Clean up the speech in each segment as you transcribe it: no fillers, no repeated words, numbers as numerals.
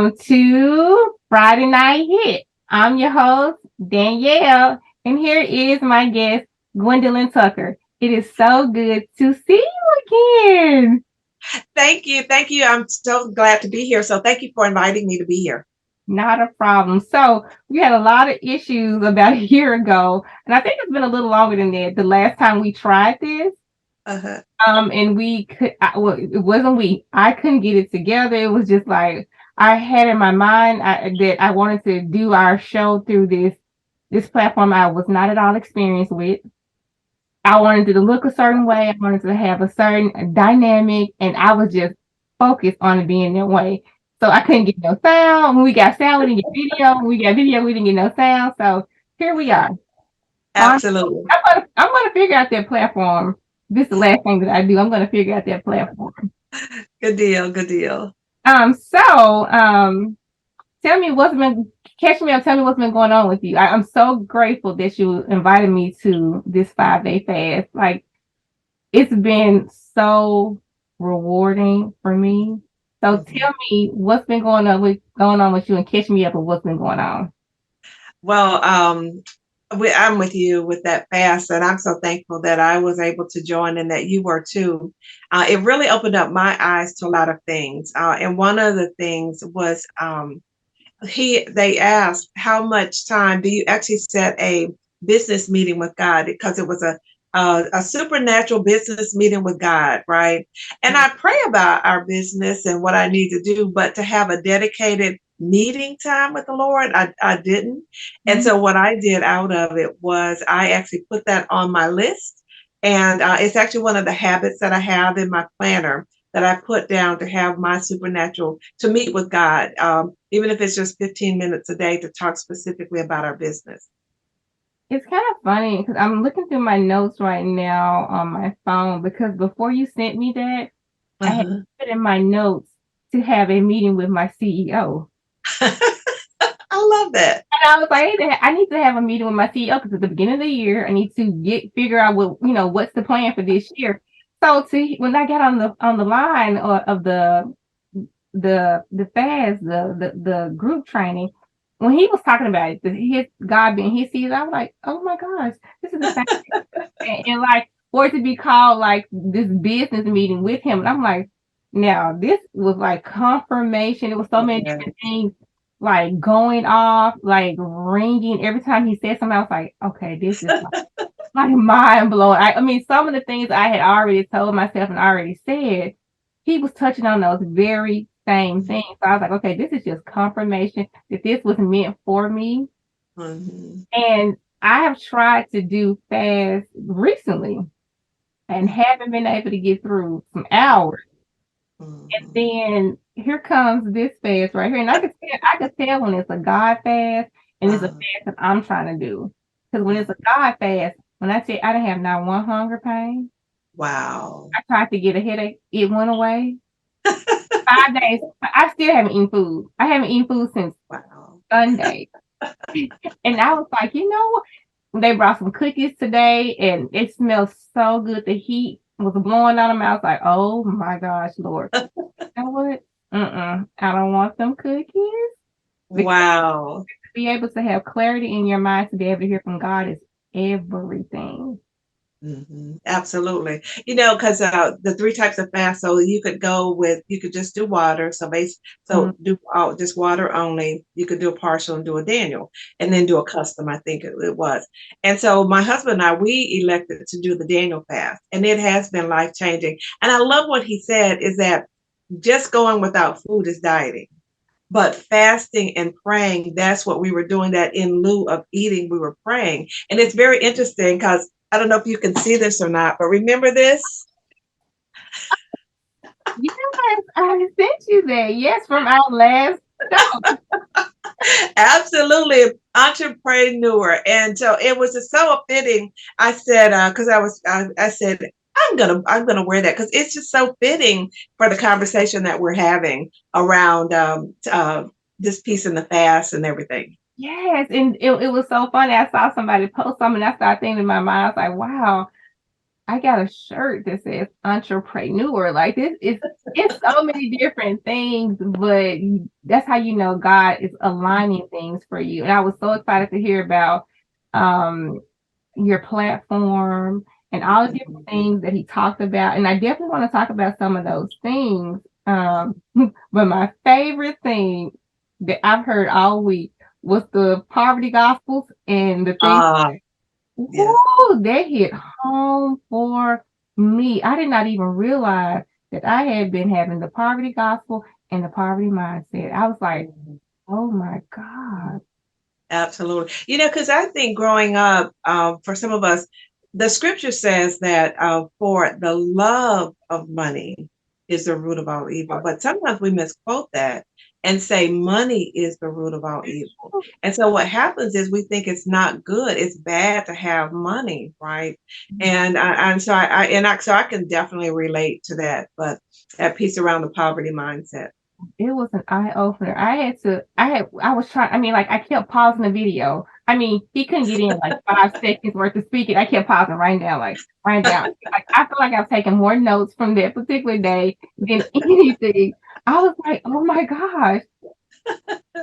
Welcome to Friday Night Hit. I'm your host, Danielle, and here is my guest, Gwendolyn Tucker. It is so good to see you again. Thank you. Thank you. I'm so glad to be here. So thank you for inviting me to be here. Not a problem. So we had a lot of issues about a year ago, and I think it's been a little longer than that. The last time we tried this, Uh-huh. and well, it wasn't we. I couldn't get it together. It was just like I had in my mind that I wanted to do our show through this platform I was not at all experienced with. I wanted it to look a certain way. I wanted to have a certain dynamic, and I was just focused on it being that way. So I couldn't get no sound. When we got sound, we didn't get video. When we got video, we didn't get no sound. So here we are. Fine. Absolutely. I'm gonna figure out that platform. This is the last thing that I do. I'm gonna figure out that platform. Good deal. Good deal. So tell me what's been catch me up. Tell me what's been going on with you. I'm so grateful that you invited me to this 5 day fast. Like it's been so rewarding for me. So Mhm. tell me what's been going on with you and catch me up with what's been going on. Well, I'm with you with that fast, and I'm so thankful that I was able to join and that you were too. It really opened up my eyes to a lot of things. And one of the things was they asked how much time do you actually set a business meeting with God, because it was a supernatural business meeting with God, right? And I pray about our business and what I need to do, but to have a dedicated meeting time with the Lord, I didn't. And Mhm. so what I did out of it was I actually put that on my list, and it's actually one of the habits that I have in my planner that I put down to have my supernatural to meet with God, even if it's just 15 minutes a day to talk specifically about our business. It's kind of funny because I'm looking through my notes right now on my phone because before you sent me that, I had Uh-huh. put in my notes to have a meeting with my CEO. I love that. And I was like, I need to have a meeting with my CEO because at the beginning of the year, I need to figure out what's the plan for this year. So when I got on the line of the fast, the group training, when he was talking about it, his God being his season, I was like, oh my gosh, this is the same thing. And like for it to be called like this business meeting with him, and I'm like, now this was like confirmation. It was so many Yeah. different things like going off, like ringing every time he said something. I was like, okay, this is like mind blowing. I mean, some of the things I had already told myself and already said, he was touching on those very same things. So I was like, okay, this is just confirmation that this was meant for me. Mhm. And I have tried to do fast recently and haven't been able to get through some hours. And Mhm. then here comes this fast right here. And I could tell when it's a God fast and it's a Uh, fast that I'm trying to do. Because when it's a God fast, when I say I didn't have not one hunger pain, wow. I tried to get a headache, it went away. 5 days, I still haven't eaten food. I haven't eaten food since Wow. Sunday. And I was like, they brought some cookies today and it smells so good. The heat was blowing on them. I was like, oh my gosh, Lord. You know what? I don't want them cookies because Wow. to be able to have clarity in your mind to be able to hear from God is everything. Absolutely. Because the three types of fast, so you could just do water. Mm. So do just water only. You could do a partial and do a Daniel, and then do a custom, I think it was. And so my husband and I, we elected to do the Daniel fast, and it has been life changing. And I love what he said is that just going without food is dieting. But fasting and praying, that's what we were doing, that in lieu of eating, we were praying. And it's very interesting because I don't know if you can see this or not, but remember this? Yes, I sent you that. Yes, from our last show. Absolutely, entrepreneur. And so it was just so fitting. I said, because I said, I'm gonna wear that because it's just so fitting for the conversation that we're having around this piece in the fast and everything. Yes, and it was so funny. I saw somebody post something. I started thinking in my mind. I was like, wow. I got a shirt that says entrepreneur. Like this is it's so many different things, but that's how you know God is aligning things for you. And I was so excited to hear about um your platform and all the different Mhm. things that he talked about. And I definitely want to talk about some of those things. But my favorite thing that I've heard all week was the poverty gospels and the things. Ah, yes. Woo, that hit home for me. I did not even realize that I had been having the poverty gospel and the poverty mindset. I was like, Mhm. oh my God. Absolutely. Because I think growing up, for some of us, the scripture says that for the love of money is the root of all evil. But sometimes we misquote that and say money is the root of all evil. And so what happens is we think it's not good. It's bad to have money, right? So I can definitely relate to that. But that piece around the poverty mindset. It was an eye opener. I was trying, I mean, like, I kept pausing the video. I mean, he couldn't get in like 5 seconds worth of speaking. I kept pausing right down, like, right down. Like, I feel like I was taking more notes from that particular day than anything. I was like, oh my gosh.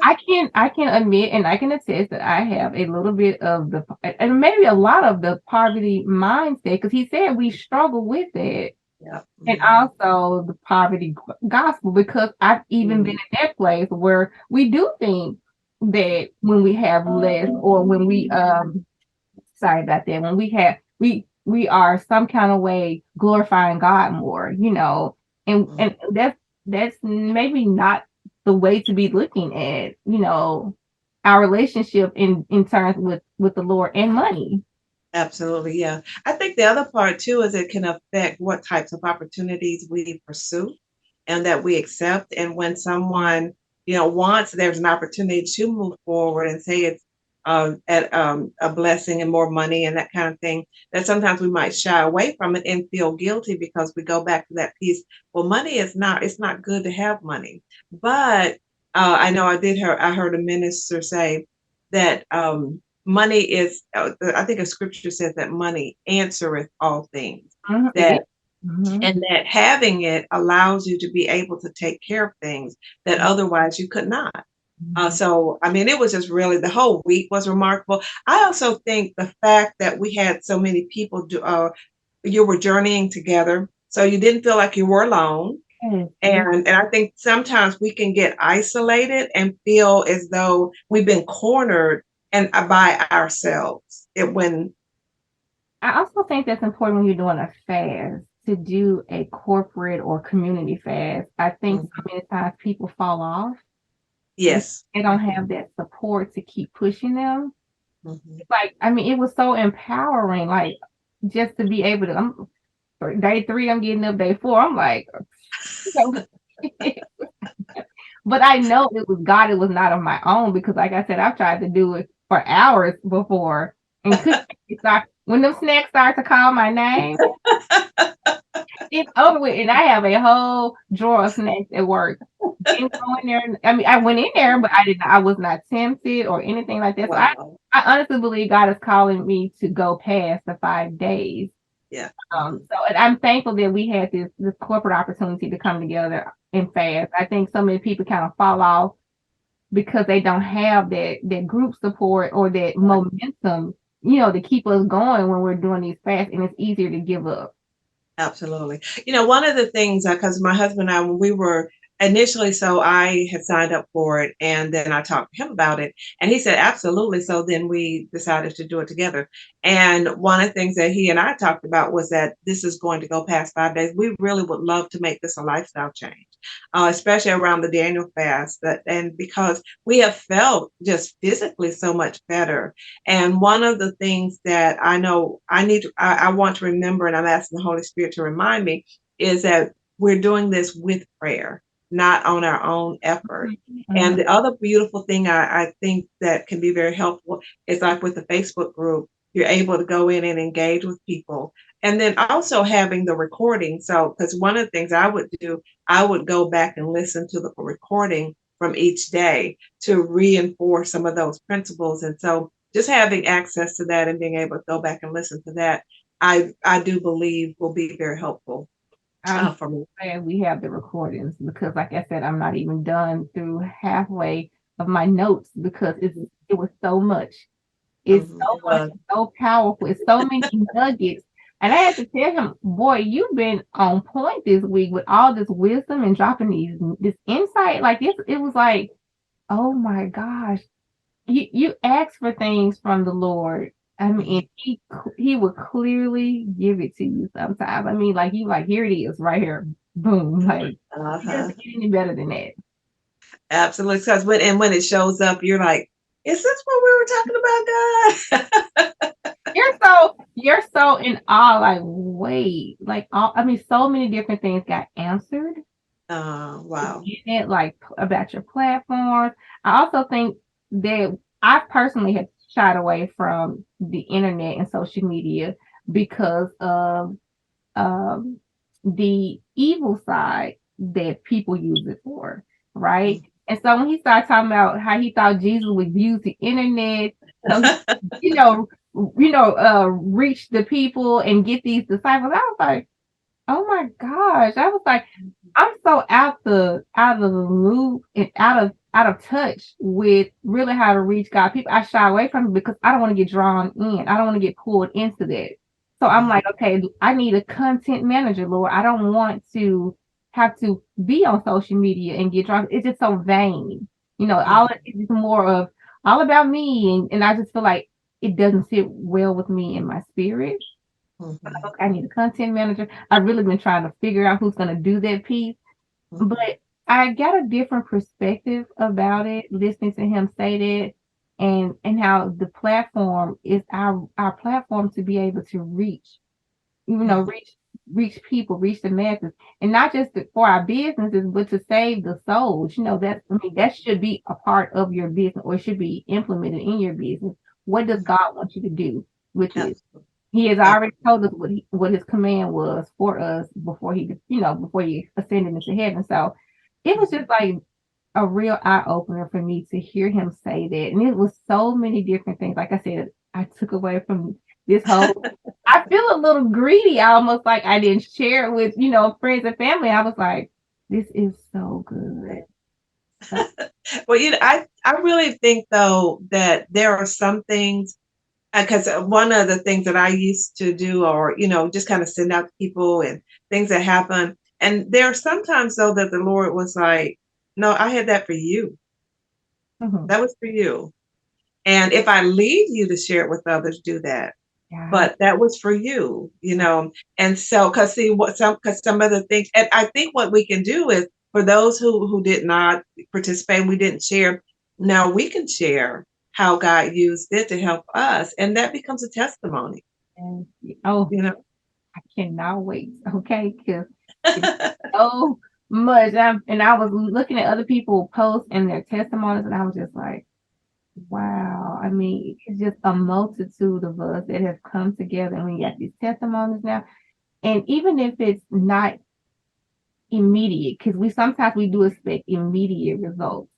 I can admit and I can attest that I have a little bit of the and maybe a lot of the poverty mindset because he said we struggle with it Yeah. and Mhm. also the poverty gospel because I've even been Mhm. in that place where we do think that when we have less or when we sorry about that when we are some kind of way glorifying God more, and that's maybe not the way to be looking at, our relationship in terms with the Lord and money. Absolutely, yeah. I think the other part too is it can affect what types of opportunities we pursue and that we accept. And when someone, wants there's an opportunity to move forward and say it's at a blessing and more money and that kind of thing, that sometimes we might shy away from it and feel guilty because we go back to that piece. Well, money is not, it's not good to have money. But I know I heard a minister say that money is, I think a scripture says that money answereth all things. Mhm, it is. That Mhm, and that having it allows you to be able to take care of things that otherwise you could not. mhm. So, I mean, it was just really the whole week was remarkable. I also think the fact that we had so many people you were journeying together, so you didn't feel like you were alone. Yes, yes. And I think sometimes we can get isolated and feel as though we've been cornered and by ourselves. It when I also think that's important when you're doing a fast to do a corporate or community fast. I think so Mhm. many times people fall off because Yes. they don't have that support to keep pushing them. Mhm. Like, I mean, it was so empowering, like just to be able to. For day 3, I'm getting up. Day 4, I'm like, but I know it was God. It was not of my own because, like I said, I've tried to do it for hours before and couldn't start. When them snacks start to call my name, it's over with, and I have a whole drawer of snacks at work. Didn't go in there. I mean, I went in there, but I did not. I was not tempted or anything like that. So Wow. I honestly believe God is calling me to go past the 5 days. Yeah. So and I'm thankful that we had this corporate opportunity to come together and fast. I think so many people kind of fall off because they don't have that group support or that Right. momentum, to keep us going when we're doing these fasts, and it's easier to give up. Absolutely. One of the things, because my husband and I, when we were initially, so I had signed up for it and then I talked to him about it and he said, absolutely. So then we decided to do it together. And one of the things that he and I talked about was that this is going to go past 5 days. We really would love to make this a lifestyle change, especially around the Daniel fast. And because we have felt just physically so much better. And one of the things that I know I want to remember, and I'm asking the Holy Spirit to remind me, is that we're doing this with prayer, not on our own effort. Mhm. And the other beautiful thing I think that can be very helpful is like with the Facebook group, you're able to go in and engage with people. And then also having the recording. So, because one of the things I would do, I would go back and listen to the recording from each day to reinforce some of those principles. And so just having access to that and being able to go back and listen to that, I do believe will be very helpful I'm for me. glad we have the recordings because, like I said, I'm not even done through halfway of my notes because it was so much. It's Mhm, so it much, was. it's so powerful, it's so many nuggets. And I had to tell him, boy, you've been on point this week with all this wisdom and dropping this insight. Like it was like, oh my gosh, you ask for things from the Lord. I mean, Mhm. and he would clearly give it to you sometimes. I mean, like you like here it is right here, boom. Like it Uh-huh. doesn't get any better than that. Absolutely. Because when it shows up, you're like, is this what we were talking about, God? You're so in awe. Like wait, like all I mean, so many different things got answered Wow. in it, like about your platforms. I also think that I personally have shied away from the internet and social media because of um, the evil side that people use it for, right? Mhm. And so when he started talking about how he thought Jesus would use the internet, so you know, reach the people and get these disciples, I was like, oh my gosh. I was like, I'm so out of the loop and out of touch with really how to reach God. People I shy away from it because I don't want to get drawn in. I don't want to get pulled into that. So I'm Mhm. like, okay, I need a content manager, Lord. I don't want to have to be on social media and get drawn. It's just so vain. All Mhm. it's just more of all about me. And I just feel like it doesn't sit well with me in my spirit. Mhm. Okay, I need a content manager. I've really been trying to figure out who's going to do that piece, Mhm. but I got a different perspective about it, listening to him say that, and how the platform is our platform to be able to reach, Mhm. reach people, reach the masses, and not just for our businesses, but to save the souls. That should be a part of your business or should be implemented in your business. What does Mhm. God want you to do with this? Absolutely. He has Ab- already told us what his command was for us before he ascended into heaven. So it was just like a real eye opener for me to hear him say that. And it was so many different things. Like I said, I took away from this whole I feel a little greedy, almost like I didn't share it with, friends and family. I was like, this is so good. So Well, I really think though that there are some things because one of the things that I used to do, or just kind of send out to people and things that happen, and there are sometimes though that the Lord was like, "No, I had that for you. mhm. That was for you. And if I lead you to share it with others, do that. Yeah. But that was for you. And so, because some of the things, and I think what we can do is for those who did not participate, we didn't share. Now we can share how God used it to help us, and that becomes a testimony. And oh, You know. I cannot wait. Okay, because it's so much. And I was looking at other people posts and their testimonies, and I was just like, wow. I mean, it's just a multitude of us that have come together, and we got these testimonies now. And even if it's not immediate, because we do expect immediate results.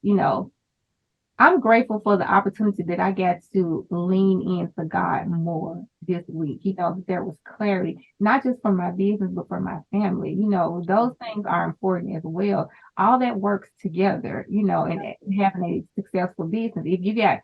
I'm grateful for the opportunity that I got to lean into God more this week. That there was clarity, not just for my business, but for my family. Those things are important as well. All that works together, and having a successful business. If you got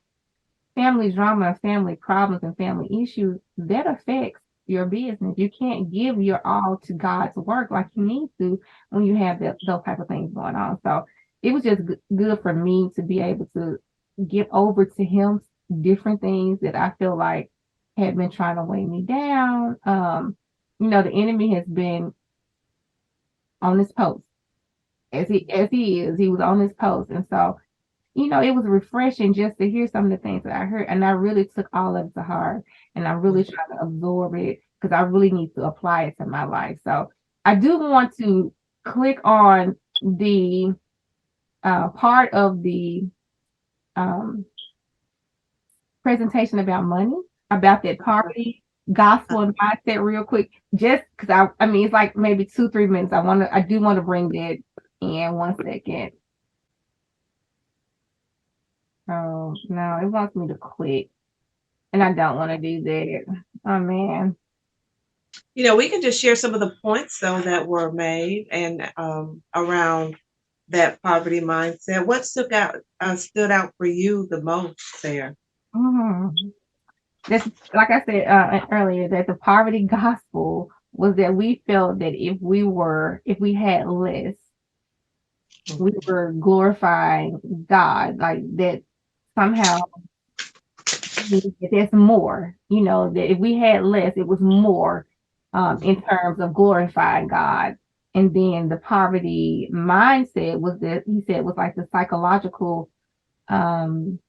family drama, family problems, and family issues, that affects your business. You can't give your all to God's work like you need to when you have those type of things going on. So it was just good for me to be able to give over to Him different things that I feel like had been trying to weigh me down. The enemy has been on his post as he is. He was on his post, and so it was refreshing just to hear some of the things that I heard. And I really took all of it to heart. And I really Mhm. tried to absorb it because I really need to apply it to my life. So I do want to click on the part of the um, presentation about money, about that poverty, gospel, and mindset real quick. Just because I mean, it's like maybe 2-3 minutes. I do want to bring that in 1 second. Oh, no, it wants me to click. And I don't want to do that. Oh man. We can just share some of the points though that were made and around that poverty mindset. What stood out for you the most there? Mhm. That's like I said earlier, that the poverty gospel was that we felt that if we had less, we Mhm. were glorifying God, like that somehow there's more, that if we had less, it was more in terms of glorifying God. And then the poverty mindset was that he said was like the psychological, um,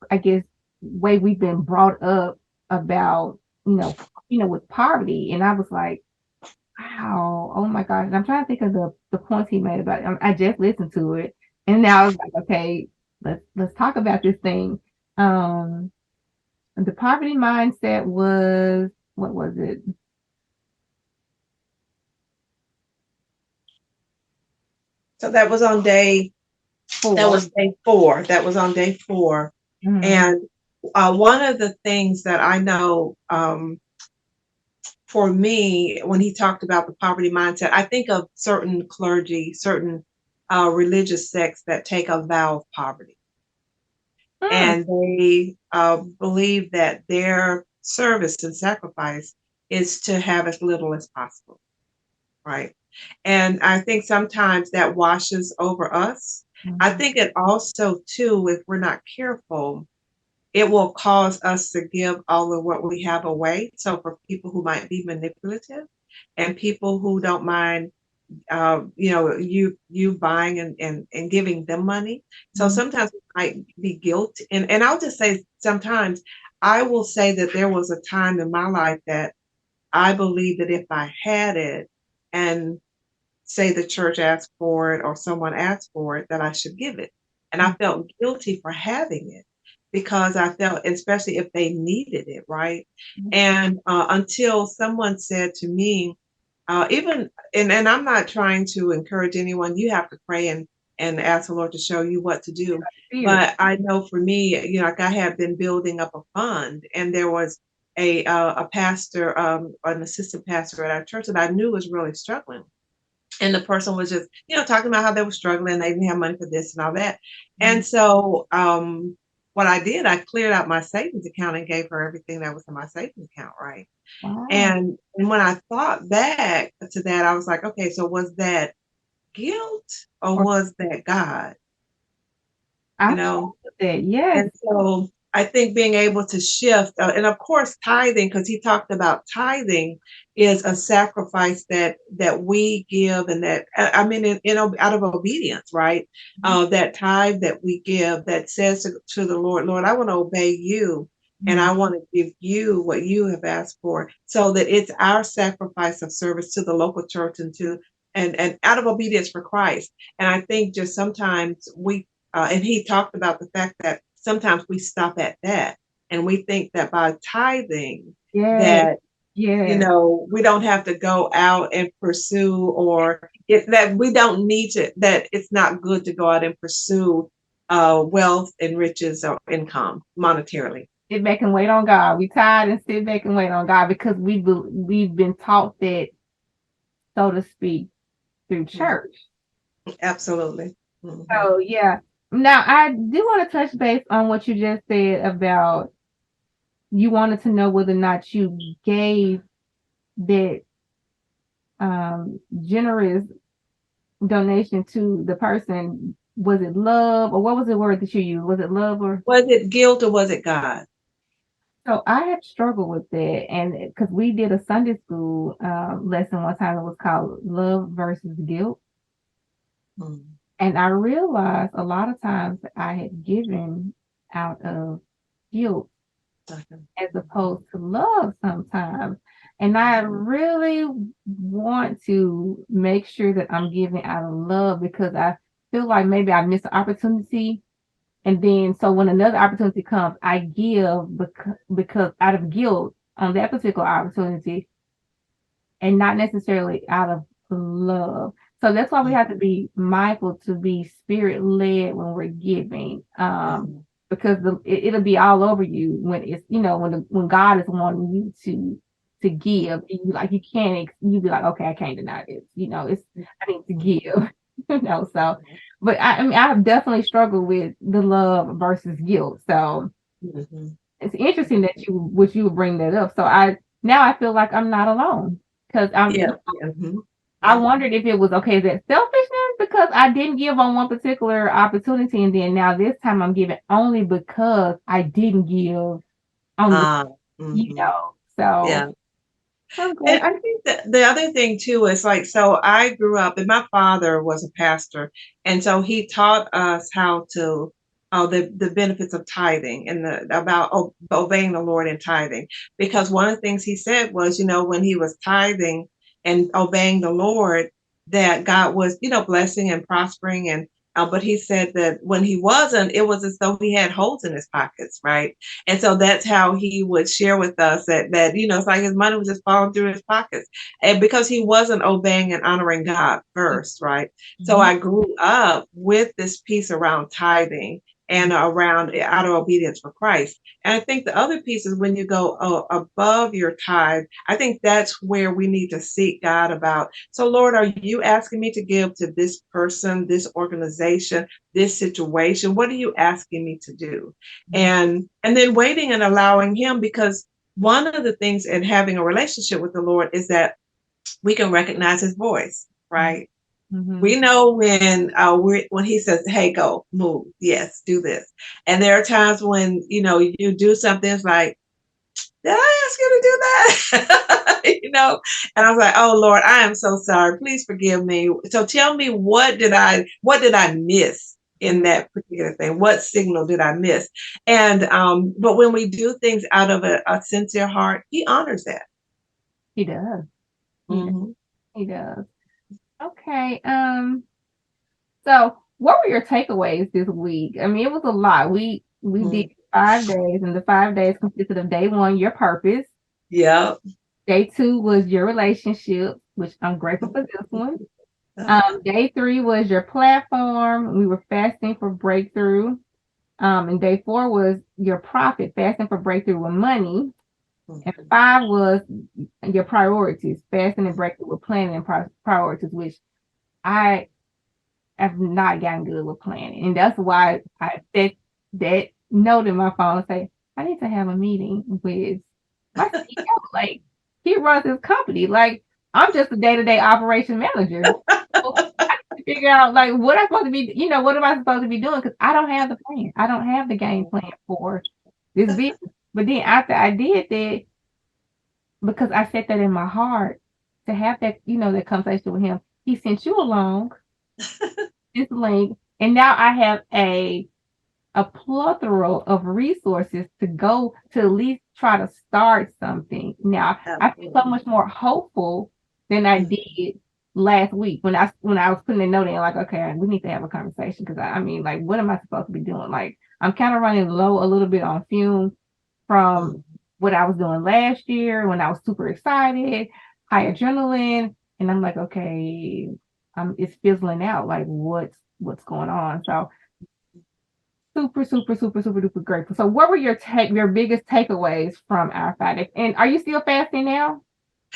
I guess, way we've been brought up about, with poverty. And I was like, wow, oh my gosh. And I'm trying to think of the points he made about it. I just listened to it. And now I was like, okay, let's talk about this thing. Um, the poverty mindset was, what was it? So that was on day That 4. was day 4. That was on day 4. Mhm. And one of the things that I know for me, when he talked about the poverty mindset, I think of certain clergy, certain religious sects that take a vow of poverty. Mm. And they believe that their service and sacrifice is to have as little as possible, right? And I think sometimes that washes over us. I Mhm. think it also, too, if we're not careful, it will cause us to give all of what we have away. So for people who might be manipulative and people who don't mind, you buying and giving them money. So Mhm. sometimes it might be guilt. And I'll just say sometimes I will say that there was a time in my life that I believe that if I had it and say the church asked for it or someone asked for it, that I should give it. And I felt guilty for having it because I felt, especially if they needed it, right? Mhm. And until someone said to me, even, and I'm not trying to encourage anyone, you have to pray and ask the Lord to show you what to do. Spirit. But I know for me, like I had been building up a fund, and there was a pastor, an assistant pastor at our church that I knew was really struggling, and the person was just, talking about how they were struggling, they didn't have money for this and all that. Mhm. And so what I did, I cleared out my savings account and gave her everything that was in my savings account, right? Wow. And when I thought back to that, I was like, okay, so was that guilt or Or was that God? I You felt know? that, yes. And so I think being able to shift, and of course, tithing, because he talked about tithing is a sacrifice that we give, and that I mean, out of obedience, right? Mhm. That tithe that we give that says to the Lord, Lord, I want to obey you, and Mhm. I want to give you what you have asked for, so that it's our sacrifice of service to the local church and out of obedience for Christ. And I think just sometimes and he talked about the fact that sometimes we stop at that and we think that by tithing Yes, that yes. we don't have to go out and pursue, or that we don't need to, that it's not good to go out and pursue wealth and riches or income monetarily. Sit back and wait on God. We tired and sit back and wait on God because we've been taught that, so to speak, through Mhm. church. Absolutely. Hmm. So yeah. Now I do want to touch base on what you just said about you wanted to know whether or not you gave that generous donation to the person. Was it love, or what was the word that you used? Was it love or? Was it guilt or was it God? So I had struggled with that, and because we did a Sunday school lesson one time, it was called Love versus Guilt. Mm. And I realized a lot of times that I had given out of guilt Okay. as opposed to love sometimes. And I really want to make sure that I'm giving out of love because I feel like maybe I missed an opportunity. And then, so when another opportunity comes, I give because out of guilt on that particular opportunity and not necessarily out of love. So that's why we have to be mindful to be spirit led when we're giving, Mhm. because it'll be all over you when it's when God is wanting you to give. And you can't, you be like, okay, I can't deny this. I need to give. So, but I mean, I've definitely struggled with the love versus guilt. So Mhm. it's interesting that you would bring that up. So I feel like I'm not alone because Yeah. Yeah. I Yeah. wondered if it was okay. Is that selfishness because I didn't give on one particular opportunity, and then now this time I'm giving only because I didn't give on the, Uh, mhm. So Yeah. I'm And glad. I think that the other thing too is like, so I grew up, and my father was a pastor, and so he taught us how to, the benefits of tithing and about obeying the Lord in tithing. Because one of the things he said was, when he was tithing and obeying the Lord, that God was, blessing and prospering, and but he said that when he wasn't, it was as though he had holes in his pockets, right? And so that's how he would share with us that it's like his money was just falling through his pockets. And because he wasn't obeying and honoring God first, right? So Mhm. I grew up with this piece around tithing and around out of obedience for Christ. And I think the other piece is when you go above your tithe, I think that's where we need to seek God about. So, Lord, are you asking me to give to this person, this organization, this situation? What are you asking me to do? And then waiting and allowing him, because one of the things in having a relationship with the Lord is that we can recognize his voice, right? Mhm. We know when he says, hey, go move, yes, do this. And there are times when you do something, it's like, did I ask you to do that? And I was like, oh Lord, I am so sorry, please forgive me. So tell me, what did I miss in Mhm. that particular thing? What signal did I miss? And but when we do things out of a sincere heart, he honors that. He does. He does. Hmm. He does. Okay. So what were your takeaways this week? I mean, it was a lot. We did 5 days, and the 5 days consisted of day one, your purpose. Yeah. Day two was your relationship, which I'm grateful for this one. Day three was your platform. We were fasting for breakthrough. And day four was your profit, fasting for breakthrough with money. And five was your priorities, fasting and breakthrough with planning and priorities, which I have not gotten good with planning. And that's why I set that note in my phone and say, I need to have a meeting with my CEO. Like, he runs his company. Like, I'm just a day-to-day operation manager. So I need to figure out like what I'm supposed to be, what am I supposed to be doing? Because I don't have the plan. I don't have the game plan for this business. But then after I did that, because I set that in my heart to have that, that conversation with him, he sent you along this link, and now I have a plethora of resources to go to at least try to start something. Now I feel so Absolutely. much more hopeful than I did last week when I was putting a note in like, okay, we need to have a conversation because I mean, like, what am I supposed to be doing? Like, I'm kind of running low a little bit on fumes from Mhm. what I was doing last year when I was super excited, high adrenaline, and I'm like, okay, it's fizzling out. Like, what's going on? So super, super, super, super duper grateful. So what were your biggest takeaways from our 5 days? And are you still fasting now?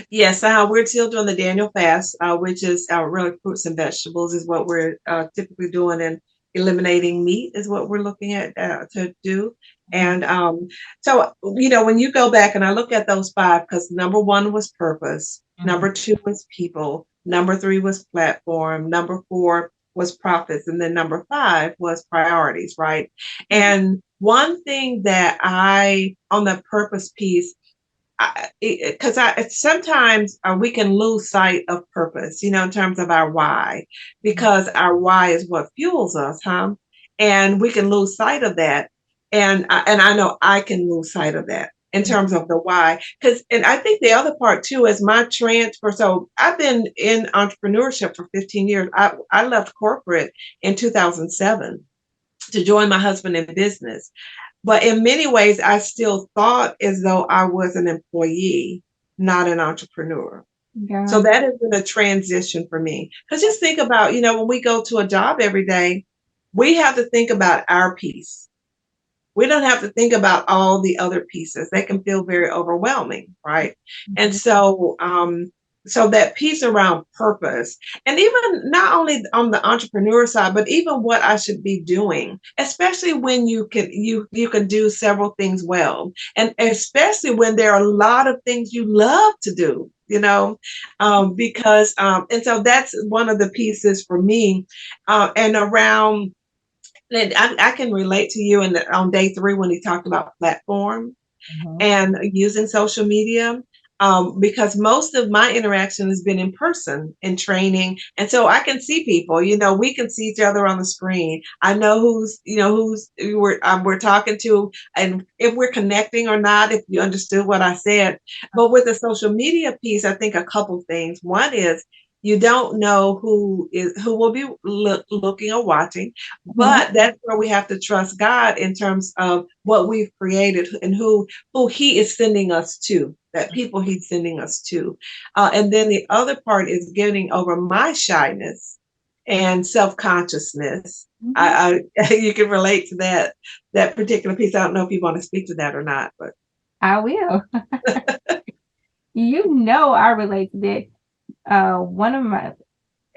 Yes, we're still doing the Daniel fast, which is really fruits and vegetables is what we're typically doing, and eliminating meat is what we're looking at to do. Mhm. And so, when you go back and I look at those five, because number one was purpose, Mhm. number two was people, number three was platform, number four was profits, and then number five was priorities, right? And one thing that on the purpose piece, because sometimes we can lose sight of purpose, in terms of our why, because our why is what fuels us, huh? And we can lose sight of that, and I know I can lose sight of that in terms of the why, and I think the other part too is my transfer. So I've been in entrepreneurship for 15 years. I left corporate in 2007 to join my husband in business. But in many ways, I still thought as though I was an employee, not an entrepreneur. So Yeah. that has been a transition for me. Because just think about, when we go to a job every day, we have to think about our piece. we don't have to think about all the other pieces. They can feel very overwhelming, right? And Mhm. so that piece around purpose, and even not only on the entrepreneur side, but even what I should be doing, especially when you can do several things well, and especially when there are a lot of things you love to do, because and so that's one of the pieces for me, and around. And I can relate to you on day 3 when he talked about platform Mhm. and using social media, because most of my interaction has been in person in training, and so I can see people. We can see each other on the screen. I know who's we're talking to, and if we're connecting or not. If you understood what I said, but with the social media piece, I think a couple things. One is you don't know who will be looking or watching, Mhm. but that's where we have to trust God in terms of what we've created and who he is sending us to, that people he's sending us to. And then the other part is getting over my shyness and self-consciousness. Mhm. You can relate to that particular piece. I don't know if you want to speak to that or not, but I will. I relate to that. One of my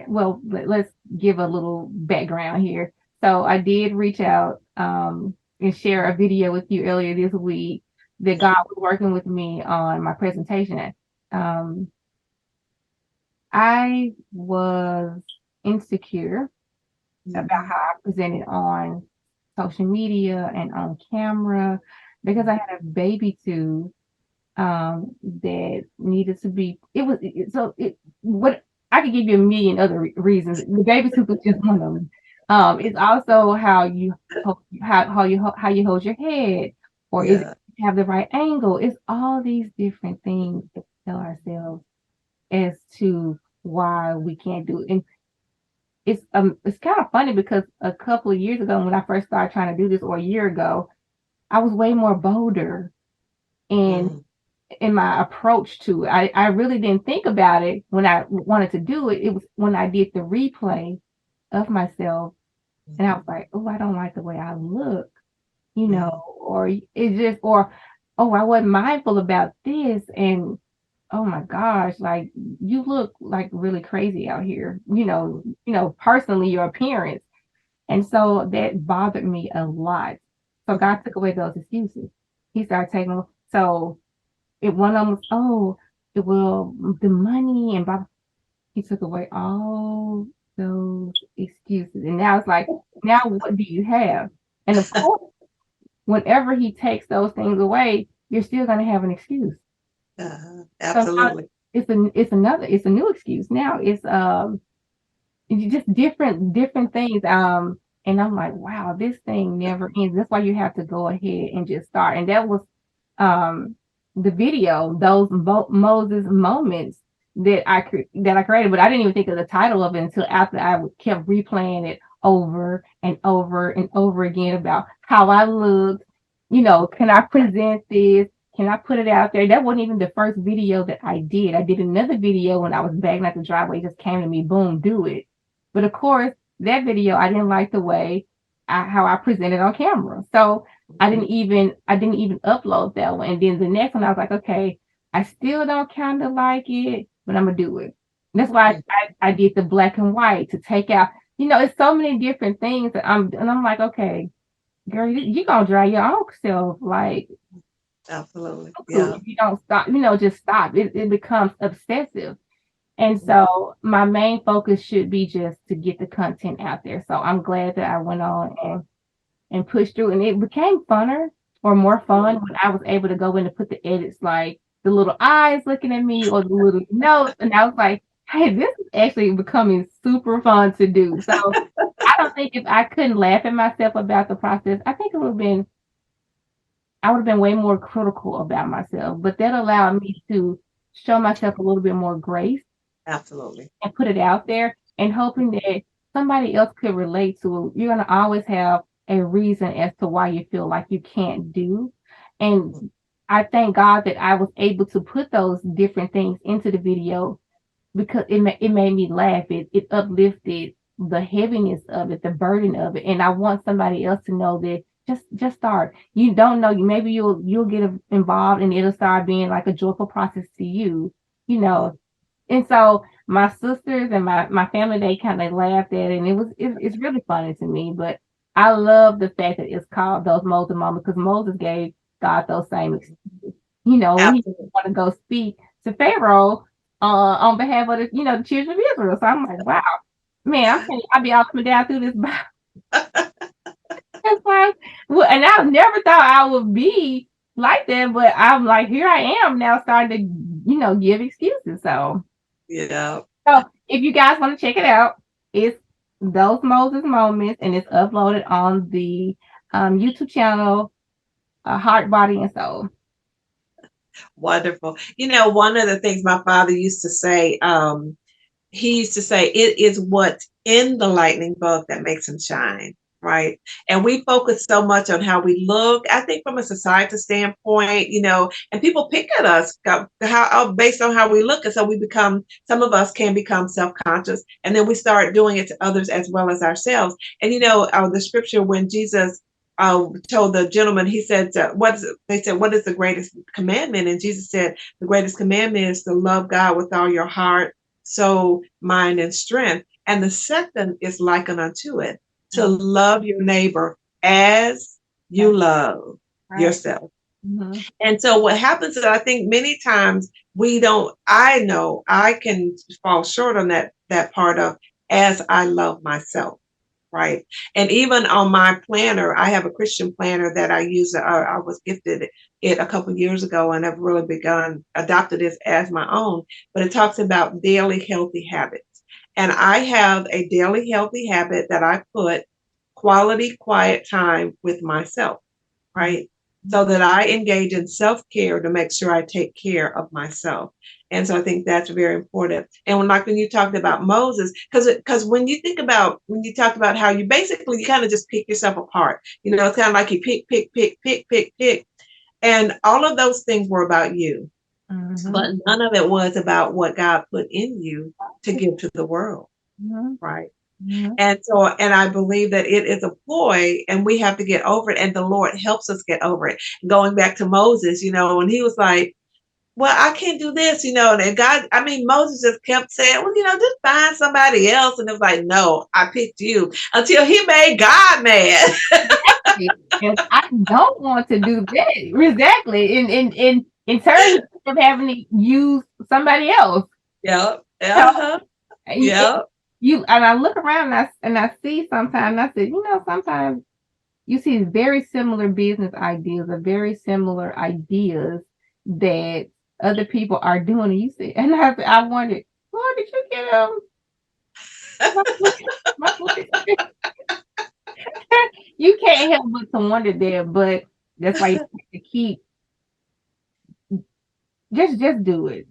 well, let's give a little background here. So I did reach out and share a video with you earlier this week that God was working with me on my presentation. Um, I was insecure about Mhm. how I presented on social media and on camera because I had a baby too that needed to be. It was so it what I could give you a million other reasons. The baby tooth was just one of them. It's also how you hold your head, or is it Yeah. have the right angle? It's all these different things that we tell ourselves as to why we can't do it. And it's kind of funny because a couple of years ago when I first started trying to do this, or a year ago, I was way more bolder in Mm. my approach to it. I really didn't think about it when I wanted to do it. It was when I did the replay of myself and I was like, oh, I don't like the way I look, Mhm. or it's just, or, oh, I wasn't mindful about this. And oh my gosh, like you look like really crazy out here, personally, your appearance. And so that bothered me a lot. So God took away those excuses. He started taking them. So it one of them was, oh, it will the money and blah. He took away all those excuses. And now it's like, now what do you have? And of course, whenever he takes those things away, you're still gonna have an excuse. So now Absolutely. it's a new excuse. Now it's just different things. And I'm like, wow, this thing never ends. That's why you have to go ahead and just start. And that was um the video, those Moses moments that I created, but I didn't even think of the title of it until after I kept replaying it over and over and over again about how I looked. Can I present this? Can I put it out there? That wasn't even the first video that I did. I did another video when I was bagging out the driveway. It just came to me, boom, do it. But of course, that video I didn't like the way how I presented on camera. So I didn't even upload that one. And then the next one I was like, okay, I still don't kind of like it, but I'm gonna do it. And that's why I did the black and white to take out. It's so many different things and I'm like, okay, girl, you gonna drive your own self like Absolutely. cuckoo Yeah. if you don't stop. Just stop. It becomes obsessive. And Mhm. so my main focus should be just to get the content out there. So I'm glad that I went on and pushed through, and it became funner or more fun when I was able to go in and put the edits, like the little eyes looking at me or the little notes, and I was like, hey, this is actually becoming super fun to do. So I don't think if I couldn't laugh at myself about the process, I think I would have been way more critical about myself. But that allowed me to show myself a little bit more grace Absolutely. and put it out there and hoping that somebody else could relate to it. You're going to always have a reason as to why you feel like you can't do. And I thank God that I was able to put those different things into the video because it made me laugh. It uplifted the heaviness of it, the burden of it. And I want somebody else to know that just start. You don't know, maybe you'll get involved and it'll start being like a joyful process to you, you Yeah. know. And so my sisters and my family, they kind of laughed at it, and it's really funny to me. But I love the fact that it's called those Moses moments, because Moses gave God those same excuses. When he Absolutely. want to go speak to Pharaoh on behalf of the children of Israel. So I'm like, wow, man, I'll be all coming down through this Bible. That's why, well, and I never thought I would be like that, but I'm like, here I am now starting to, give excuses. Yeah. So if you guys want to check it out, it's those Moses moments, and it's uploaded on the YouTube channel, Heart, Body, and Soul. Wonderful. One of the things my father used to say, he used to say, it is what's in the lightning bug that makes him shine, right? And we focus so much on how we look. I think from a society standpoint, and people pick at us based on how we look. And so some of us can become self-conscious, and then we start doing it to others as well as ourselves. And the scripture, when Jesus told the gentleman, he said, they said, what is the greatest commandment? And Jesus said, the greatest commandment is to love God with all your heart, soul, mind, and strength. And the second is likened unto it, to love your neighbor as you love Right. yourself. Mm-hmm. And so what happens is, I think many times I know I can fall short on that part of, as I love myself. Right. And even on my planner, I have a Christian planner that I use. I was gifted it a couple of years ago, and I've really adopted this as my own. But it talks about daily healthy habits. And I have a daily healthy habit that I put quality, quiet time with myself, right? So that I engage in self-care to make sure I take care of myself. And so I think that's very important. And when you talked about Moses, because when you talked about how you kind of just pick yourself apart, it's kind of like you pick, and all of those things were about you, Mm-hmm. but none of it was about what God put in you to give to the world, Mm-hmm. right? Mm-hmm. And I believe that it is a ploy, and we have to get over it. And the Lord helps us get over it. Going back to Moses, when he was like, well, I can't do this, and Moses just kept saying, well, just find somebody else. And it was like, no, I picked you, until he made God mad. And I don't want to do that. Exactly. In turn, of having to use somebody else. Yep. So, Uh-huh. Yep. and I look around, and I see sometimes, I said, sometimes you see very similar business ideas, or very similar ideas that other people are doing. And you see, and I wondered, where did you get my you can't help but to wonder there, but that's why you have to keep just do it.